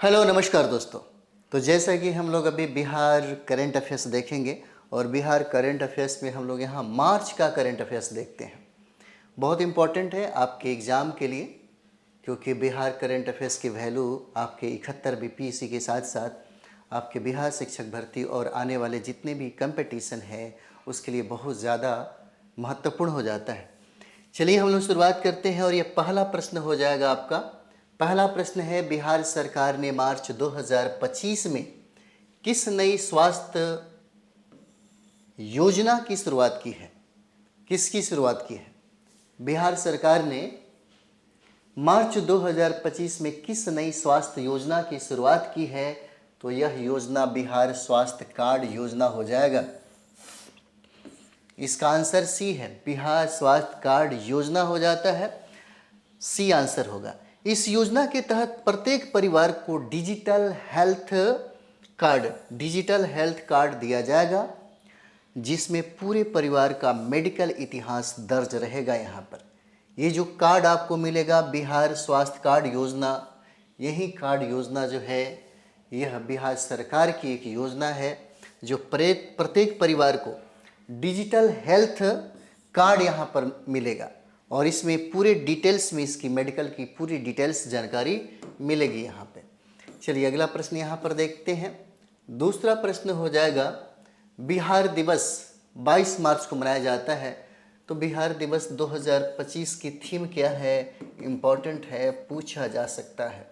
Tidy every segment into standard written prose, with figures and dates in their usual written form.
Hello नमस्कार दोस्तों। तो जैसा कि हम लोग अभी बिहार करंट अफेयर्स देखेंगे और बिहार करंट अफेयर्स में हम लोग यहाँ मार्च का करंट अफेयर्स देखते हैं। बहुत इम्पॉर्टेंट है आपके एग्ज़ाम के लिए, क्योंकि बिहार करंट अफेयर्स की वैल्यू आपके 71 बीपीएससी के साथ साथ आपके बिहार शिक्षक भर्ती और आने वाले जितने भी कंपटीशन है उसके लिए बहुत ज़्यादा महत्वपूर्ण हो जाता है। चलिए हम लोग शुरुआत करते हैं और ये पहला प्रश्न हो जाएगा आपका। पहला प्रश्न है, बिहार सरकार ने मार्च 2025 में किस नई स्वास्थ्य योजना की शुरुआत की है? किसकी शुरुआत की है? बिहार सरकार ने मार्च 2025 में किस नई स्वास्थ्य योजना की शुरुआत की है? तो यह योजना बिहार स्वास्थ्य कार्ड योजना हो जाएगा। इसका आंसर सी है, बिहार स्वास्थ्य कार्ड योजना हो जाता है। सी आंसर होगा। इस योजना के तहत प्रत्येक परिवार को डिजिटल हेल्थ कार्ड दिया जाएगा, जिसमें पूरे परिवार का मेडिकल इतिहास दर्ज रहेगा। यहाँ पर ये जो कार्ड आपको मिलेगा बिहार स्वास्थ्य कार्ड योजना, यही कार्ड योजना जो है यह बिहार सरकार की एक योजना है जो प्रत्येक परिवार को डिजिटल हेल्थ कार्ड यहाँ पर मिलेगा और इसमें पूरे डिटेल्स में इसकी मेडिकल की पूरी डिटेल्स जानकारी मिलेगी यहाँ पे। चलिए अगला प्रश्न यहाँ पर देखते हैं। दूसरा प्रश्न हो जाएगा, बिहार दिवस 22 मार्च को मनाया जाता है, तो बिहार दिवस 2025 की थीम क्या है? इम्पोर्टेंट है, पूछा जा सकता है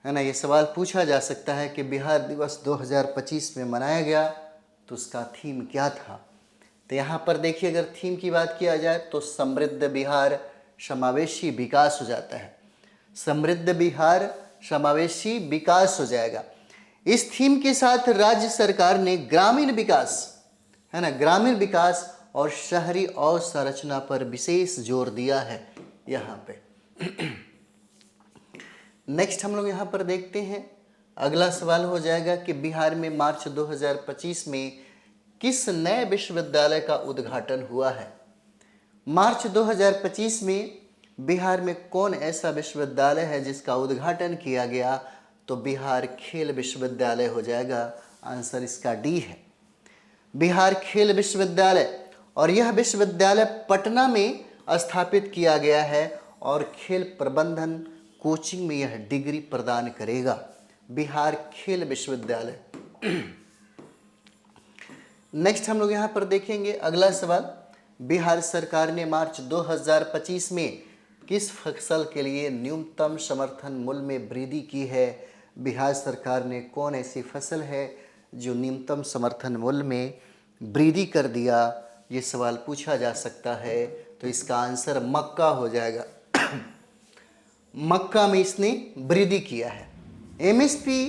ना। ये सवाल पूछा जा सकता है कि बिहार दिवस 2025 में मनाया गया तो उसका थीम क्या था? तो यहाँ पर देखिए, अगर थीम की बात किया जाए तो समृद्ध बिहार समावेशी विकास हो जाता है। समृद्ध बिहार समावेशी विकास हो जाएगा। इस थीम के साथ राज्य सरकार ने ग्रामीण विकास, है ना, ग्रामीण विकास और शहरी अवसंरचना पर विशेष जोर दिया है यहाँ पे। नेक्स्ट हम लोग यहाँ पर देखते हैं। अगला सवाल हो जाएगा कि बिहार में मार्च 2025 में किस नए विश्वविद्यालय का उद्घाटन हुआ है? मार्च 2025 में बिहार में कौन ऐसा विश्वविद्यालय है जिसका उद्घाटन किया गया? तो बिहार खेल विश्वविद्यालय हो जाएगा। आंसर इसका डी है, बिहार खेल विश्वविद्यालय। और यह विश्वविद्यालय पटना में स्थापित किया गया है और खेल प्रबंधन कोचिंग में यह डिग्री प्रदान करेगा। बिहार खेल विश्वविद्यालय। नेक्स्ट हम लोग यहाँ पर देखेंगे अगला सवाल, बिहार सरकार ने मार्च 2025 में किस फसल के लिए न्यूनतम समर्थन मूल्य में वृद्धि की है? बिहार सरकार ने कौन ऐसी फसल है जो न्यूनतम समर्थन मूल्य में वृद्धि कर दिया? ये सवाल पूछा जा सकता है। तो इसका आंसर मक्का हो जाएगा। मक्का में इसने वृद्धि किया है। एमएसपी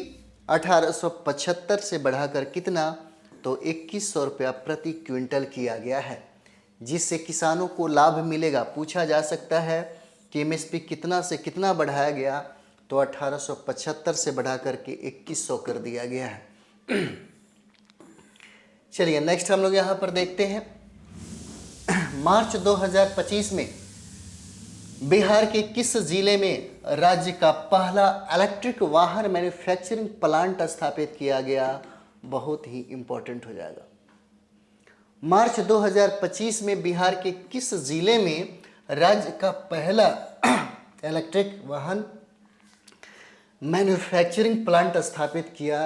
1875 से बढ़ाकर कितना? तो 2100 रुपया प्रति क्विंटल किया गया है, जिससे किसानों को लाभ मिलेगा। पूछा जा सकता है कि एमएसपी कितना से कितना बढ़ाया गया? तो 1875 से बढ़ाकर के 2100 कर दिया गया है। चलिए नेक्स्ट हम लोग यहाँ पर देखते हैं। मार्च 2025 में बिहार के किस जिले में राज्य का पहला इलेक्ट्रिक वाहन मैन्युफैक्चरिंग प्लांट स्थापित किया गया? बहुत ही इंपॉर्टेंट हो जाएगा। मार्च 2025 में बिहार के किस जिले में राज्य का पहला इलेक्ट्रिक वाहन मैन्युफैक्चरिंग प्लांट स्थापित किया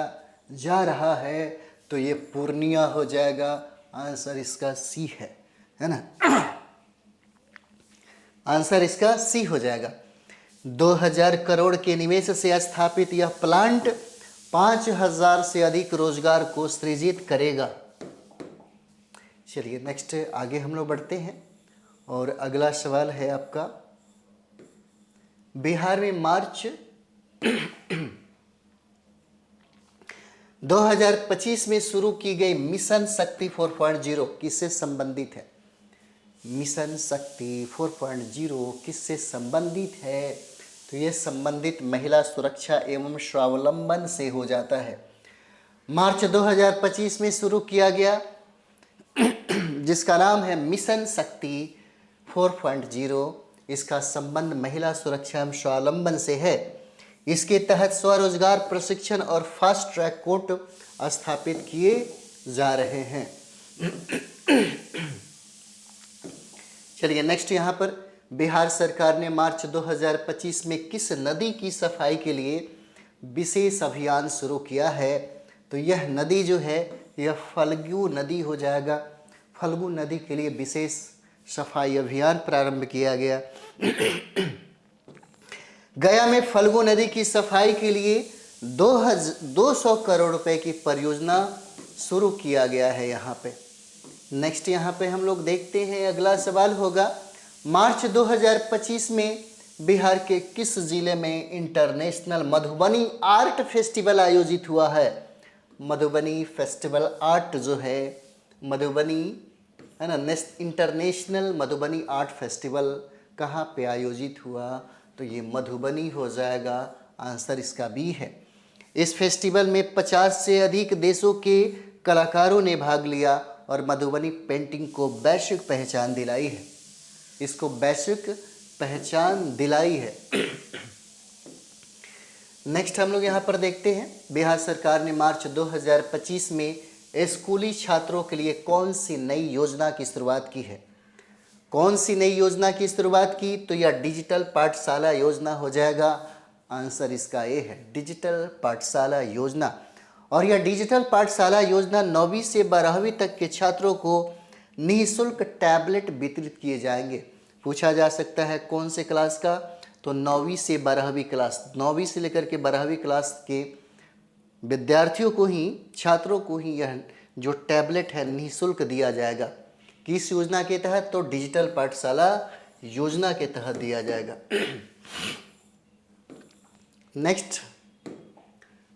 जा रहा है? तो ये पूर्णिया हो जाएगा। आंसर इसका सी है ना। आंसर इसका सी हो जाएगा। 2000 करोड़ के निवेश से स्थापित यह प्लांट 5000 से अधिक रोजगार को सृजित करेगा। चलिए नेक्स्ट आगे हम लोग बढ़ते हैं और अगला सवाल है आपका, बिहार में मार्च 2025 में शुरू की गई मिशन शक्ति 4.0 किससे संबंधित है? मिशन शक्ति 4.0 किससे संबंधित है? तो ये संबंधित महिला सुरक्षा एवं स्वावलंबन से हो जाता है। मार्च 2025 में शुरू किया गया जिसका नाम है मिशन शक्ति 4.0, इसका संबंध महिला सुरक्षा एवं स्वावलंबन से है। इसके तहत स्वरोजगार प्रशिक्षण और फास्ट ट्रैक कोर्ट स्थापित किए जा रहे हैं। चलिए नेक्स्ट यहाँ पर बिहार सरकार ने मार्च 2025 में किस नदी की सफाई के लिए विशेष अभियान शुरू किया है? तो यह नदी जो है यह फल्गु नदी हो जाएगा। फल्गु नदी के लिए विशेष सफाई अभियान प्रारंभ किया गया। गया में फल्गु नदी की सफाई के लिए 200 करोड़ रुपए की परियोजना शुरू किया गया है यहाँ पे। नेक्स्ट यहाँ पे हम लोग देखते हैं, अगला सवाल होगा, मार्च 2025 में बिहार के किस जिले में इंटरनेशनल मधुबनी आर्ट फेस्टिवल आयोजित हुआ है? मधुबनी फेस्टिवल आर्ट जो है मधुबनी है ना, इंटरनेशनल मधुबनी आर्ट फेस्टिवल कहाँ पे आयोजित हुआ? तो ये मधुबनी हो जाएगा, आंसर इसका बी है। इस फेस्टिवल में 50 से अधिक देशों के कलाकारों ने भाग लिया और मधुबनी पेंटिंग को वैश्विक पहचान दिलाई है। इसको वैश्विक पहचान दिलाई है। नेक्स्ट हम लोग यहाँ पर देखते हैं, बिहार सरकार ने मार्च 2025 में स्कूली छात्रों के लिए कौन सी नई योजना की शुरुआत की है? कौन सी नई योजना की शुरुआत की? तो यह डिजिटल पाठशाला योजना हो जाएगा, आंसर इसका ए है, डिजिटल पाठशाला योजना। और यह डिजिटल पाठशाला योजना 9वीं से 12वीं तक के छात्रों को निःशुल्क टैबलेट वितरित किए जाएंगे। पूछा जा सकता है कौन से क्लास का? तो 9वीं से 12वीं क्लास, 9वीं से लेकर के 12वीं क्लास के विद्यार्थियों को ही, छात्रों को ही यह जो टैबलेट है निःशुल्क दिया जाएगा। किस योजना के तहत? तो डिजिटल पाठशाला योजना के तहत दिया जाएगा। नेक्स्ट,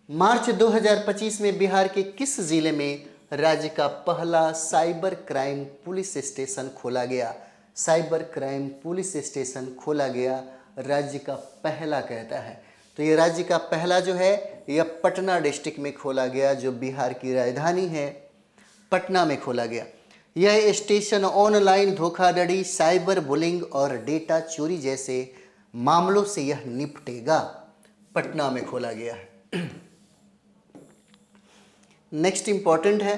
मार्च 2025 में बिहार के किस जिले में राज्य का पहला साइबर क्राइम पुलिस स्टेशन खोला गया? साइबर क्राइम पुलिस स्टेशन खोला गया, राज्य का पहला कहता है। तो ये राज्य का पहला जो है यह पटना डिस्ट्रिक्ट में खोला गया, जो बिहार की राजधानी है, पटना में खोला गया। यह स्टेशन ऑनलाइन धोखाधड़ी, साइबर बुलिंग और डेटा चोरी जैसे मामलों से यह निपटेगा। पटना में खोला गया है। नेक्स्ट इंपॉर्टेंट है,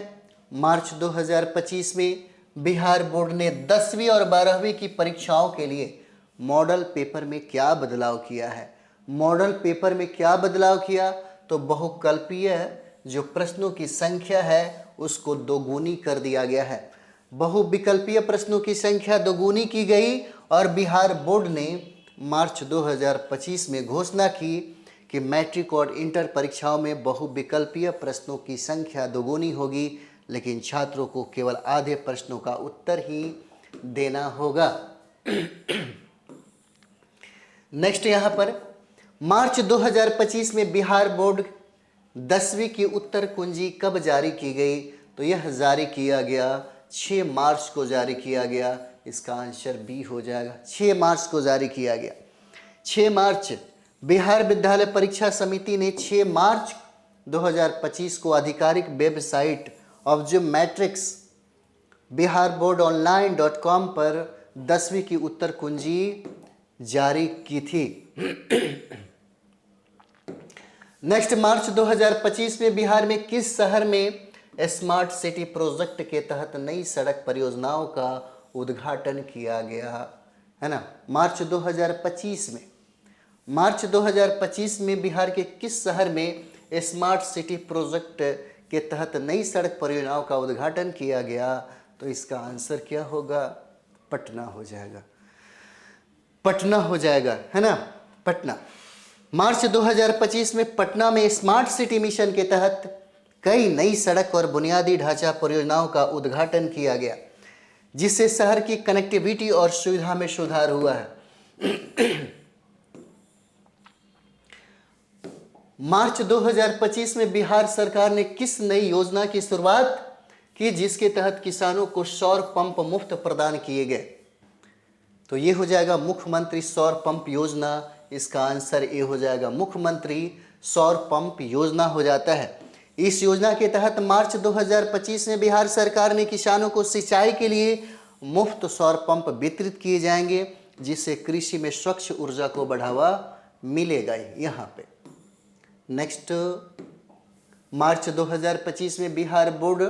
मार्च 2025 में बिहार बोर्ड ने 10वीं और 12वीं की परीक्षाओं के लिए मॉडल पेपर में क्या बदलाव किया है? मॉडल पेपर में क्या बदलाव किया? तो बहुकल्पीय जो प्रश्नों की संख्या है उसको दोगुनी कर दिया गया है। बहुविकल्पीय प्रश्नों की संख्या दोगुनी की गई और बिहार बोर्ड ने मार्च 2025 में घोषणा की कि मैट्रिक और इंटर परीक्षाओं में बहुविकल्पीय प्रश्नों की संख्या दोगुनी होगी, लेकिन छात्रों को केवल आधे प्रश्नों का उत्तर ही देना होगा। नेक्स्ट यहाँ पर, मार्च 2025 में बिहार बोर्ड 10वीं की उत्तर कुंजी कब जारी की गई? तो यह जारी किया गया 6 मार्च को जारी किया गया। इसका आंसर बी हो जाएगा, 6 मार्च को जारी किया गया। 6 मार्च बिहार विद्यालय परीक्षा समिति ने 6 मार्च 2025 को आधिकारिक वेबसाइट ऑफ जो मैट्रिक्स बिहार बोर्ड online.com पर 10वीं की उत्तर कुंजी जारी की थी। नेक्स्ट, मार्च 2025 में बिहार में किस शहर में स्मार्ट सिटी प्रोजेक्ट के तहत नई सड़क परियोजनाओं का उद्घाटन किया गया है ना? मार्च 2025 में बिहार के किस शहर में स्मार्ट सिटी प्रोजेक्ट के तहत नई सड़क परियोजनाओं का उद्घाटन किया गया? तो इसका आंसर क्या होगा? पटना हो जाएगा, पटना हो जाएगा, है ना, पटना। मार्च 2025 में पटना में स्मार्ट सिटी मिशन के तहत कई नई सड़क और बुनियादी ढांचा परियोजनाओं का उद्घाटन किया गया, जिससे शहर की कनेक्टिविटी और सुविधा में सुधार हुआ है। मार्च 2025 में बिहार सरकार ने किस नई योजना की शुरुआत की, जिसके तहत किसानों को सौर पंप मुफ्त प्रदान किए गए? तो ये हो जाएगा मुख्यमंत्री सौर पंप योजना। इसका आंसर ए हो जाएगा, मुख्यमंत्री सौर पंप योजना हो जाता है। इस योजना के तहत मार्च 2025 में बिहार सरकार ने किसानों को सिंचाई के लिए मुफ्त सौर पंप वितरित किए जाएंगे, जिससे कृषि में स्वच्छ ऊर्जा को बढ़ावा मिलेगा। यहाँ पे नेक्स्ट, मार्च 2025 में बिहार बोर्ड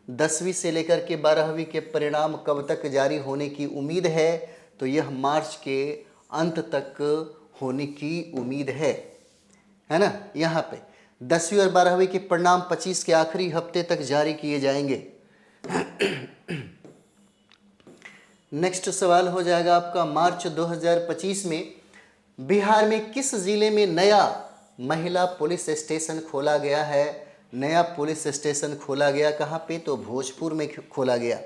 10वीं से लेकर के 12वीं के परिणाम कब तक जारी होने की उम्मीद है? तो यह मार्च के अंत तक होने की उम्मीद है ना। यहाँ पे 10वीं और 12वीं के परिणाम 25 के आखिरी हफ्ते तक जारी किए जाएंगे। नेक्स्ट सवाल हो जाएगा आपका, मार्च 2025 में बिहार में किस जिले में नया महिला पुलिस स्टेशन खोला गया है? नया पुलिस स्टेशन खोला गया कहाँ पे? तो भोजपुर में खोला गया।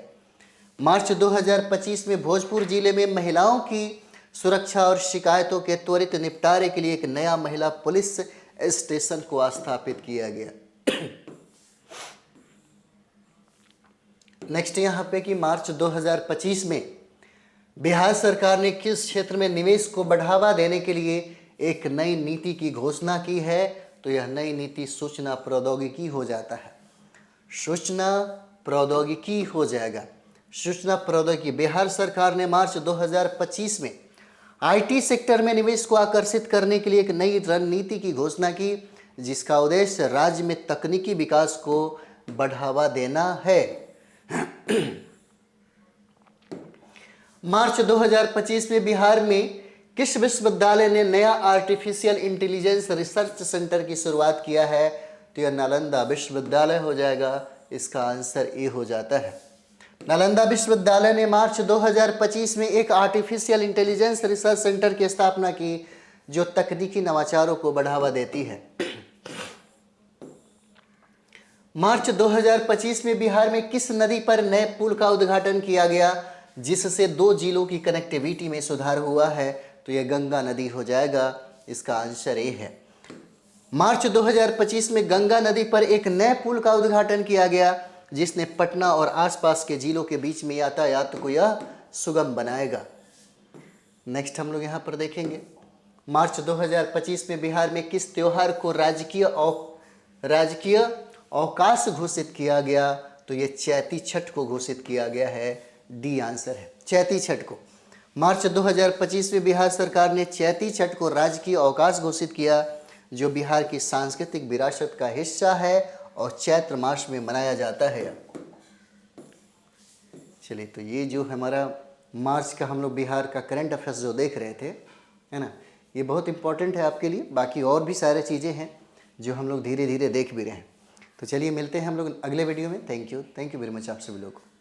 मार्च 2025 में भोजपुर जिले में महिलाओं की सुरक्षा और शिकायतों के त्वरित निपटारे के लिए एक नया महिला पुलिस स्टेशन को स्थापित किया गया। नेक्स्ट यहाँ पे कि मार्च 2025 में बिहार सरकार ने किस क्षेत्र में निवेश को बढ़ावा देने के लिए एक नई नीति की घोषणा की है? तो यह नई नीति सूचना प्रौद्योगिकी हो जाता है। सूचना प्रौद्योगिकी हो जाएगा। सूचना प्रौद्योगिकी। बिहार सरकार ने मार्च 2025 में आईटी सेक्टर में निवेश को आकर्षित करने के लिए एक नई रणनीति की घोषणा की, जिसका उद्देश्य राज्य में तकनीकी विकास को बढ़ावा देना है। मार्च 2025 में बिहार में किस विश्वविद्यालय ने नया आर्टिफिशियल इंटेलिजेंस रिसर्च सेंटर की शुरुआत किया है? तो यह नालंदा विश्वविद्यालय हो जाएगा। इसका आंसर ए हो जाता है। नालंदा विश्वविद्यालय ने मार्च 2025 में एक आर्टिफिशियल इंटेलिजेंस रिसर्च सेंटर की स्थापना की, जो तकनीकी नवाचारों को बढ़ावा देती है। मार्च 2025 में बिहार में किस नदी पर नए पुल का उद्घाटन किया गया, जिससे 2 जिलों की कनेक्टिविटी में सुधार हुआ है? तो यह गंगा नदी हो जाएगा। इसका आंसर ए है। मार्च 2025 में गंगा नदी पर एक नए पुल का उद्घाटन किया गया, जिसने पटना और आसपास के जिलों के बीच में यातायात को यह सुगम बनाएगा। नेक्स्ट हम लोग यहाँ पर देखेंगे, मार्च 2025 में बिहार में किस त्योहार को राजकीय अवकाश घोषित किया गया? तो ये चैती छठ को घोषित किया गया है। डी आंसर है, चैती छठ को। मार्च 2025 में बिहार सरकार ने चैती छठ को राजकीय अवकाश घोषित किया, जो बिहार की सांस्कृतिक विरासत का हिस्सा है और चैत्र मास में मनाया जाता है। चलिए, तो ये जो हमारा मार्च का हम लोग बिहार का करंट अफेयर्स जो देख रहे थे, है ना, ये बहुत इंपॉर्टेंट है आपके लिए। बाकी और भी सारे चीज़ें हैं जो हम लोग धीरे धीरे देख भी रहे हैं। तो चलिए मिलते हैं हम लोग अगले वीडियो में। थैंक यू वेरी मच आप सभी लोगों को।